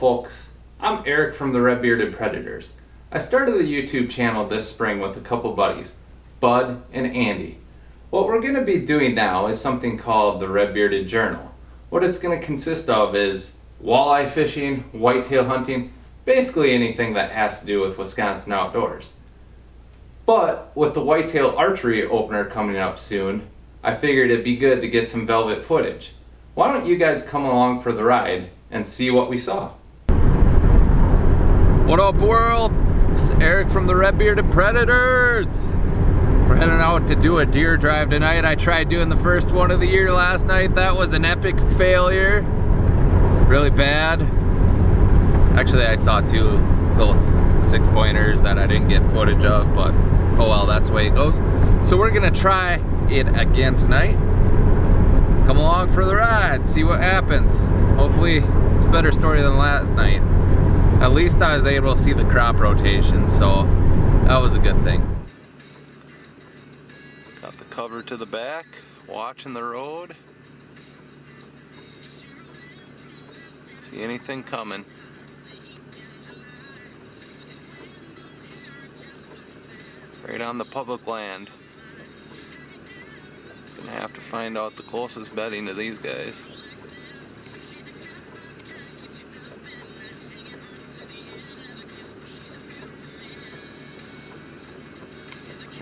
folks, I'm Eric from the Red Bearded Predators. I started the YouTube channel this spring with a couple buddies, Bud and Andy. What we're going to be doing now is something called the Red Bearded Journal. What it's going to consist of is walleye fishing, whitetail hunting, basically anything that has to do with Wisconsin outdoors. But with the whitetail archery opener coming up soon, I figured it'd be good to get some velvet footage. Why don't you guys come along for the ride and see what we saw? What up, world? It's Eric from the Red Bearded Predators. We're heading out to do a deer drive tonight. I tried doing the first one of the year last night. That was an epic failure. Really bad. Actually, I saw two little 6-pointers that I didn't get footage of, but oh well, that's the way it goes. So we're gonna try it again tonight. Come along for the ride, see what happens. Hopefully it's a better story than last night. At least I was able to see the crop rotation, so that was a good thing. Got the cover to the back, watching the road. See anything coming. Right on the public land. Gonna have to find out the closest bedding to these guys.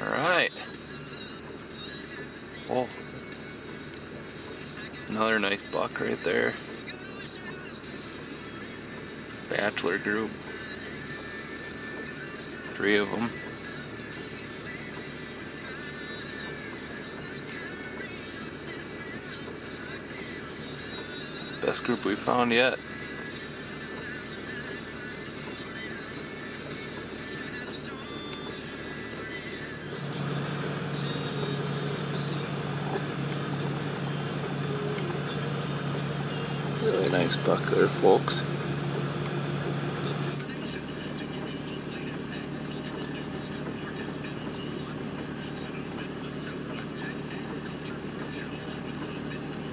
Alright. Oh. It's another nice buck right there. Bachelor group. 3 of them. It's the best group we've found yet. Really nice buck there, folks.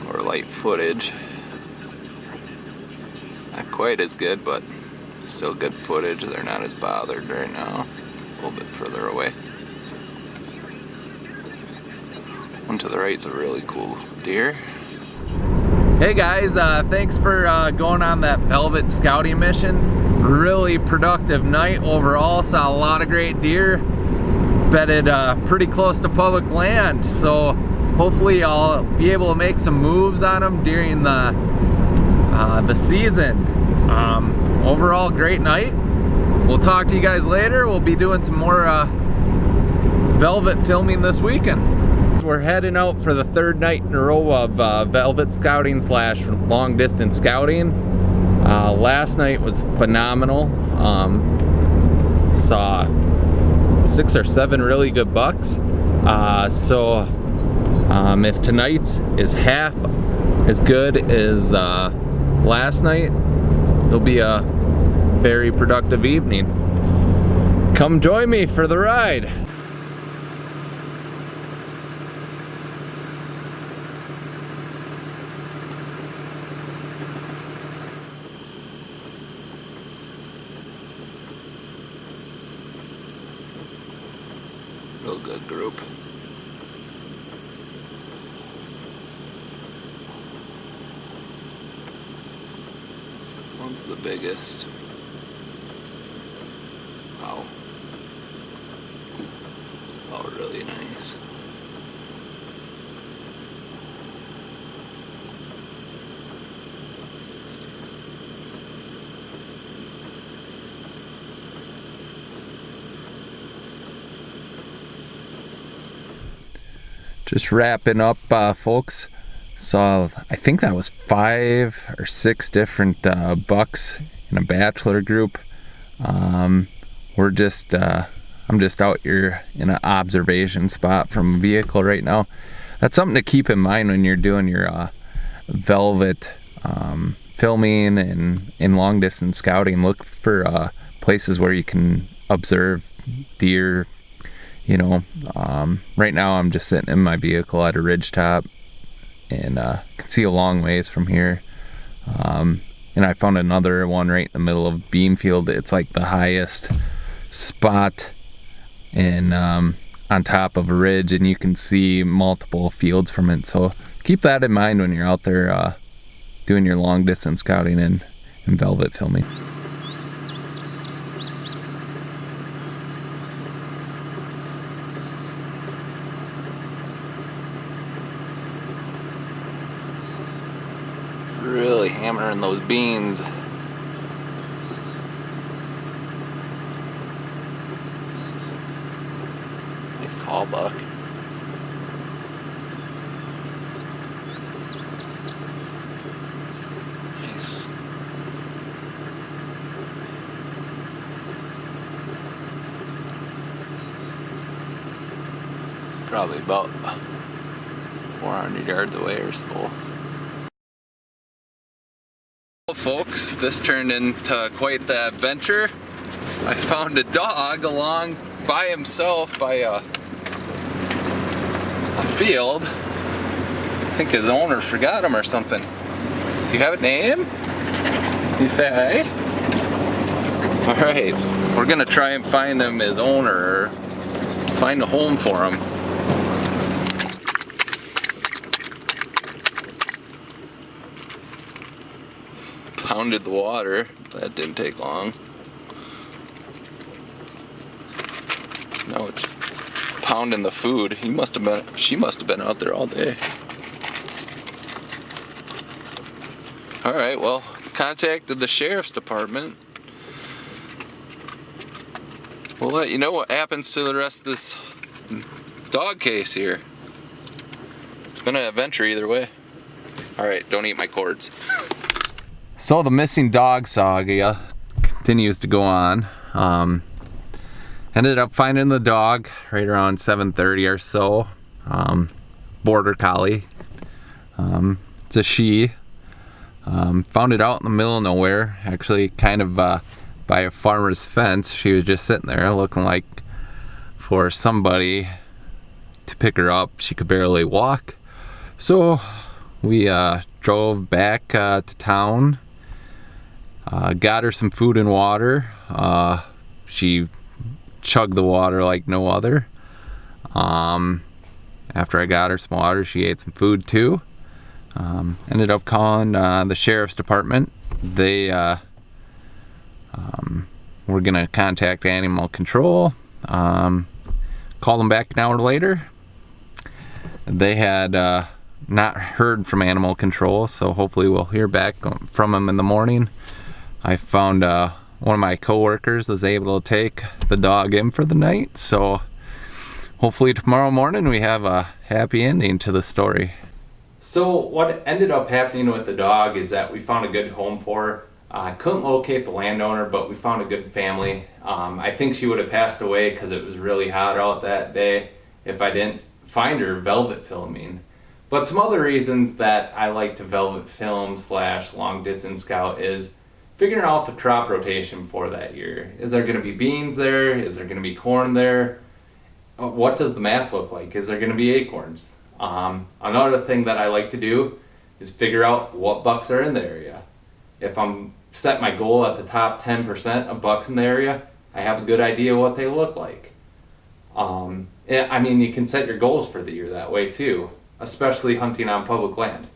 More light footage. Not quite as good, but still good footage. They're not as bothered right now. A little bit further away. One to the right's a really cool deer. Hey guys, thanks for going on that velvet scouting mission. Really productive night overall. Saw a lot of great deer. Bedded pretty close to public land, so hopefully I'll be able to make some moves on them during the season. Overall, great night. We'll talk to you guys later. We'll be doing some more velvet filming this weekend. We're heading out for the 3rd night in a row of velvet scouting / long distance scouting. Last night was phenomenal. Saw 6 or 7 really good bucks. So if tonight's is half as good as last night, it'll be a very productive evening. Come join me for the ride. Real good group. One's the biggest. Wow. Oh, really nice. Just wrapping up, folks. Saw, I think that was 5 or 6 different bucks in a bachelor group. We're just, I'm just out here in an observation spot from a vehicle right now. That's something to keep in mind when you're doing your velvet filming and in long distance scouting. Look for places where you can observe deer. You know, right now I'm just sitting in my vehicle at a ridge top and can see a long ways from here. And I found another one right in the middle of bean field. It's like the highest spot and on top of a ridge, and you can see multiple fields from it. So keep that in mind when you're out there doing your long distance scouting and velvet filming. Really hammering those beans. Nice tall buck. Nice. Probably about 400 yards away or so. Well, folks, this turned into quite the adventure. I found a dog along by himself by a field. I think his owner forgot him or something. Do you have a name? You say hey? Alright, we're gonna try and find him his owner, or find a home for him. Pounded the water. That didn't take long. Now it's pounding the food. She must have been out there all day. Alright, well, contacted the sheriff's department. We'll let you know what happens to the rest of this dog case here. It's been an adventure either way. Alright, don't eat my cords. So the missing dog saga continues to go on. Ended up finding the dog right around 7:30 or so. Border collie. It's a she. Found it out in the middle of nowhere, actually kind of by a farmer's fence. She was just sitting there looking like for somebody to pick her up. She could barely walk. So we drove back to town. Got her some food and water. She chugged the water like no other. After I got her some water, she ate some food too. Ended up calling the sheriff's department. They were gonna contact animal control. Called them back an hour later. They had not heard from animal control, so hopefully we'll hear back from them in the morning. I found one of my coworkers was able to take the dog in for the night, so hopefully tomorrow morning we have a happy ending to the story. So what ended up happening with the dog is that we found a good home for her. Couldn't locate the landowner, but we found a good family. I think she would have passed away because it was really hot out that day if I didn't find her velvet filming. But some other reasons that I like to velvet film / long distance scout is figuring out the crop rotation for that year. Is there going to be beans there? Is there going to be corn there? What does the mass look like? Is there going to be acorns? Another thing that I like to do is figure out what bucks are in the area. If I'm set my goal at the top 10% of bucks in the area, I have a good idea what they look like. I mean, you can set your goals for the year that way too, especially hunting on public land.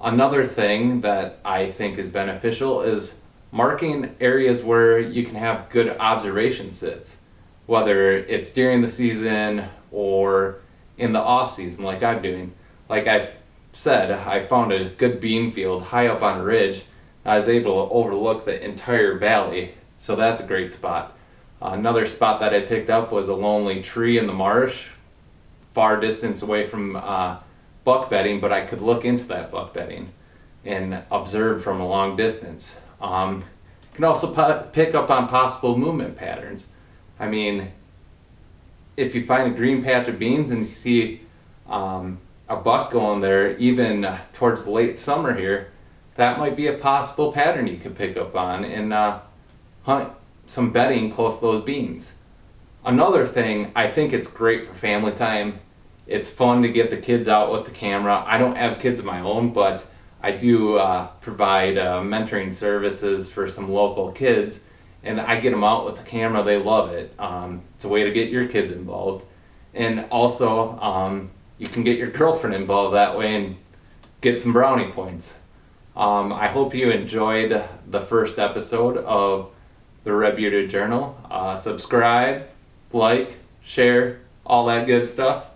Another thing that I think is beneficial is marking areas where you can have good observation sits, whether it's during the season or in the off season like I'm doing. Like I said, I found a good bean field high up on a ridge. I was able to overlook the entire valley, so that's a great spot. Another spot that I picked up was a lonely tree in the marsh, far distance away from buck bedding, but I could look into that buck bedding and observe from a long distance. You can also pick up on possible movement patterns. I mean, if you find a green patch of beans and you see a buck going there, even towards the late summer here, that might be a possible pattern you could pick up on and hunt some bedding close to those beans. Another thing, I think it's great for family time. It's fun to get the kids out with the camera. I don't have kids of my own, but I do provide mentoring services for some local kids, and I get them out with the camera. They love it. It's a way to get your kids involved, and also you can get your girlfriend involved that way and get some brownie points. I hope you enjoyed the first episode of the Red Bearded Journal. Subscribe, like, share, all that good stuff.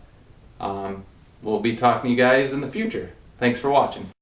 We'll be talking to you guys in the future. Thanks for watching.